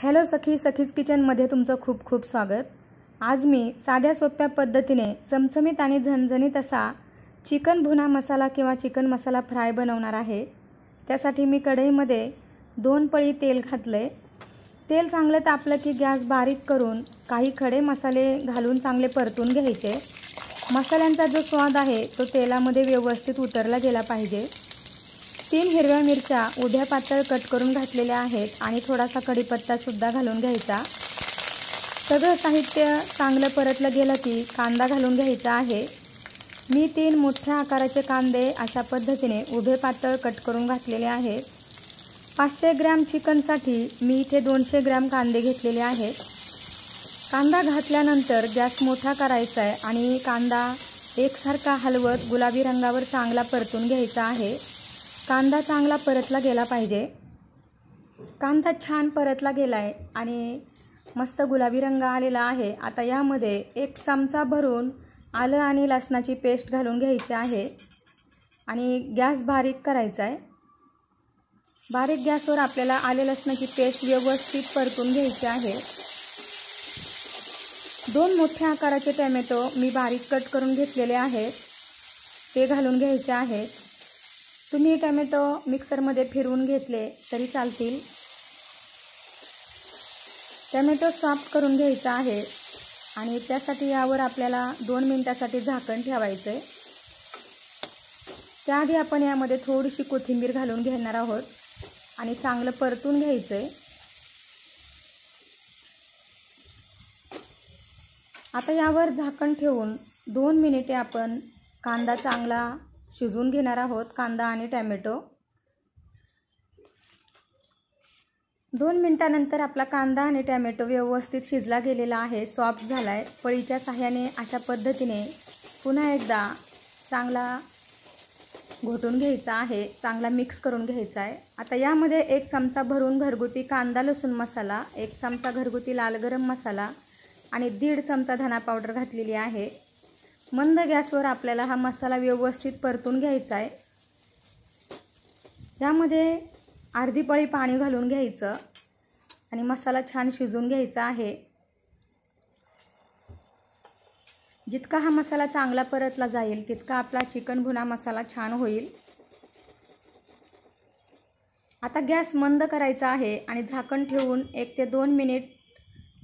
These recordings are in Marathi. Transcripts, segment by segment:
हॅलो सखीज किचनमध्ये तुमचं खूप खूप स्वागत। आज मी साध्या सोप्या पद्धतीने चमचमीत आणि झणझणीत असा चिकन भुना मसाला किंवा चिकन मसाला फ्राय बनवणार आहे। त्यासाठी मी कढईमध्ये 2 पळी तेल घातले। तेल चांगलं तापलं की गॅस बारीक करून काही खडे मसाले घालून चांगले परतून घ्यायचे। मसाल्यांचा जो स्वाद आहे तो तेलामध्ये व्यवस्थित उतरला गेला पाहिजे। 3 हिरव्या मिरच्या उभ्या पातळ कट करून घातलेल्या आहेत आणि थोडासा कढीपत्ता सुद्धा घालून घ्यायचा। सगळं साहित्य चांगलं परतलं गेलं की कांदा घालून घ्यायचा आहे। मी 3 मोठ्या आकाराचे कांदे अशा पद्धतीने उभे पातळ कट करून घातलेले आहेत। 500 ग्रॅम चिकनसाठी मी इथे 200 ग्रॅम कांदे घेतलेले आहेत। कांदा घातल्यानंतर गॅस मोठा करायचा आहे आणि कांदा एकसारखा हलवत गुलाबी रंगावर चांगला परतून घ्यायचा आहे। कांदा चांगला परतला गेला पाहिजे। कांदा छान परतला गेलाय आणि मस्त गुलाबी रंग आलेला आहे। आता यामध्ये 1 चमचा भरून आलं आणि लसणाची पेस्ट घालून घ्यायची आहे आणि गॅस बारीक करायचा आहे। बारीक गॅसवर आपल्याला आले लसणाची पेस्ट व्यवस्थित परतून घ्यायची आहे। 2 मोठ्या आकाराचे टोमॅटो मी बारीक कट करून घेतलेले आहेत, ते घालून घ्यायचे आहेत। तुम्ही टोमॅटो मिक्सरमध्ये फिरवून घेतले तरी चालतील। टोमॅटो सॉफ्ट करून घ्यायचा आहे आणि त्यासाठी यावर आपल्याला 2 मिनिटासाठी झाकण ठेवायचे। त्याआधी आपण यामध्ये थोडीशी कोथिंबीर घालून घेणार आहोत आणि चांगलं परतून घ्यायचे। आता यावर झाकण ठेवून 2 मिनिटे आपण कांदा चांगला शिजवून घेणार आहोत। कांदा आणि टोमॅटो 2 मिनिटांनंतर आपला कांदा आणि टोमॅटो व्यवस्थित शिजला गेलेला आहे, सॉफ्ट झाला आहे। पळीच्या सहाय्याने अशा पद्धतीने पुन्हा एकदा चांगला घोटून घ्यायचा आहे, चांगला मिक्स करून घ्यायचा आहे। आता यामध्ये 1 चमचा भरून घरगुती कांदा लसूण मसाला, 1 चमचा घरगुती लाल गरम मसाला आणि 1.5 चमचा धना पावडर घातलेली आहे। मंद गॅसवर आपल्याला हा मसाला व्यवस्थित परतून घ्यायचा आहे। यामध्ये अर्धी पळी पाणी घालून घ्यायचं आणि मसाला छान शिजवून घ्यायचा आहे। जितका हा मसाला चांगला परतला जाईल तितका आपला चिकन भुना मसाला छान होईल। आता गॅस मंद करायचा आहे आणि झाकण ठेवून 1 ते 2 मिनिट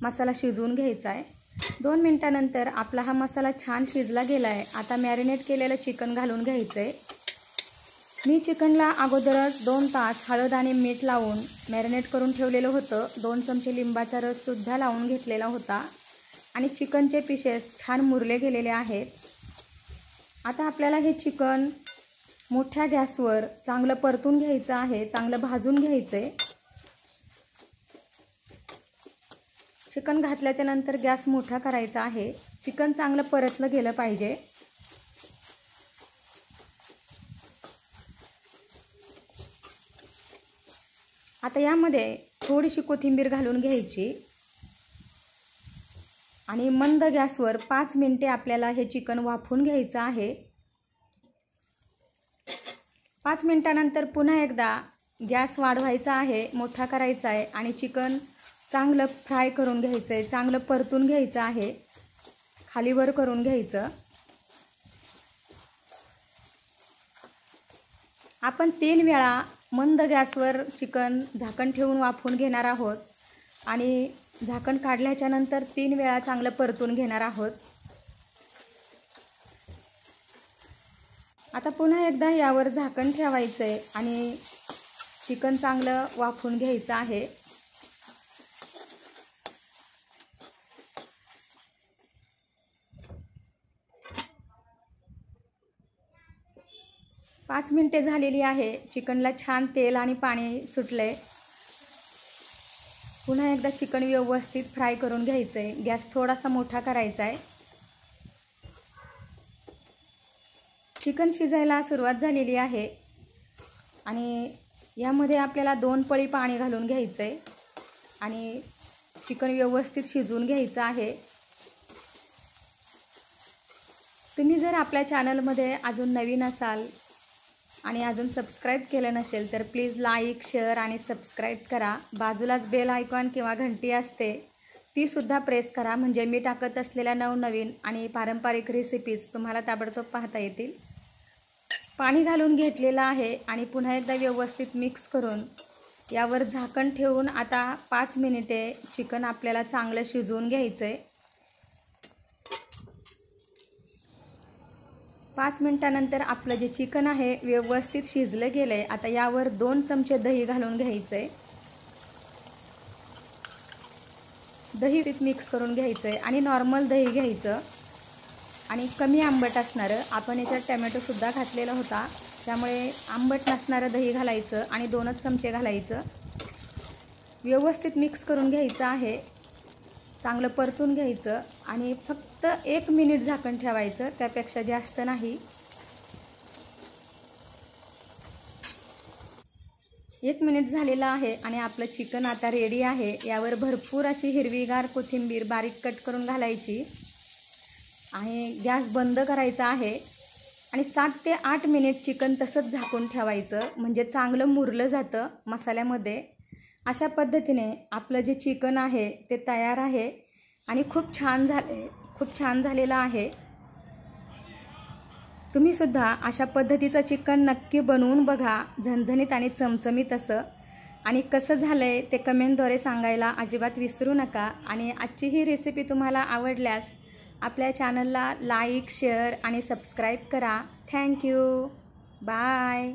मसाला शिजवून घ्यायचा आहे। 2 मिनिटांनंतर आपला हा मसाला छान शिजला गेला आहे। आता मॅरिनेट केलेलं चिकन घालून घ्यायचं आहे। मी चिकनला अगोदरच 2 तास हळद आणि मीठ लावून मॅरिनेट करून ठेवलेलं होतं। 2 चमचे लिंबाचा रस सुद्धा लावून घेतलेला होता आणि चिकनचे पीसेस छान मुरले गेलेले आहेत। आता आपल्याला हे चिकन मोठ्या गॅसवर चांगलं परतून घ्यायचं आहे, चांगलं भाजून घ्यायचं आहे। चिकन घातल्याच्या नंतर गॅस मोठा करायचा आहे। चिकन चांगलं परतलं गेलं पाहिजे। आता यामध्ये थोडीशी कोथिंबीर घालून घ्यायची आणि मंद गॅसवर 5 मिनिटे आपल्याला हे चिकन वाफवून घ्यायचं आहे। 5 मिनिटांनंतर पुन्हा एकदा गॅस वाढवायचा आहे, मोठा करायचा आहे आणि चिकन चांगलं फ्राय करून घ्यायचं आहे, चांगलं परतून घ्यायचं आहे, खालीवर करून घ्यायचं। आपण 3 वेळा मंद गॅसवर चिकन झाकण ठेवून वाफवून घेणार आहोत आणि झाकण काढल्याच्या नंतर 3 वेळा चांगलं परतून घेणार आहोत। आता पुन्हा एकदा यावर झाकण ठेवायचं आहे आणि चिकन चांगलं वाफवून घ्यायचं आहे। पाच मिनिटे झालेली आहे। चिकनला छान तेल आणि पाणी सुटले। पुन्हा एकदा चिकन व्यवस्थित फ्राय करून घ्यायचं आहे। गॅस थोडासा मोठा करायचा आहे। चिकन शिजायला सुरुवात झालेली आहे आणि यामध्ये आपल्याला 2 पळी पाणी घालून घ्यायचं आहे आणि चिकन व्यवस्थित शिजवून घ्यायचं आहे। तुम्ही जर आपल्या चॅनलमध्ये अजून नवीन असाल आणि अजून सबस्क्राईब केलं नसेल तर प्लीज लाईक, शेअर आणि सबस्क्राईब करा. बाजूलाच बेल आयकॉन किंवा घंटी असते तीसुद्धा प्रेस करा, म्हणजे मी टाकत असलेल्या नवनवीन आणि पारंपरिक रेसिपीज तुम्हाला ताबडतोब पाहता येतील. पाणी घालून घेतलेलं आहे आणि पुन्हा एकदा व्यवस्थित मिक्स करून यावर झाकण ठेवून आता 5 मिनिटे चिकन आपल्याला चांगलं शिजवून घ्यायचं आहे. 5 मिनिटानंतर आपलं जे चिकन आहे व्यवस्थित शिजलं गेलं आहे. आता यावर 2 चमचे दही घालून घ्यायचं आहे. दही मिक्स करून घ्यायचं आहे आणि नॉर्मल दही घ्यायचं आणि कमी आंबट असणारं. आपण याच्यात टॅमॅटोसुद्धा घातलेला होता, त्यामुळे आंबट नसणारं दही घालायचं आणि 2च चमचे घालायचं. व्यवस्थित मिक्स करून घ्यायचं आहे, चांगलं परतून घ्यायचं आणि फक्त 1 मिनिट झाकण ठेवायचं, त्यापेक्षा जास्त नाही. 1 मिनिट झालेलं आहे आणि आपलं चिकन आता रेडी आहे. यावर भरपूर अशी हिरवीगार कोथिंबीर बारीक कट करून घालायची आणि गॅस बंद करायचा आहे आणि 7 ते 8 मिनिट चिकन तसंच झाकून ठेवायचं, म्हणजे चांगलं मुरलं जातं मसाल्यामध्ये. अशा पद्धतीने आपलं जे चिकन आहे ते तयार आहे आणि खूप छान झालेलं आहे. तुम्हीसुद्धा अशा पद्धतीचं चिकन नक्की बनवून बघा, झणझणीत आणि चमचमीत असं. आणि कसं झालं आहे ते कमेंटद्वारे सांगायला अजिबात विसरू नका. आणि आजची ही रेसिपी तुम्हाला आवडल्यास आपल्या चॅनलला लाईक, शेअर आणि सबस्क्राईब करा. थँक्यू. बाय.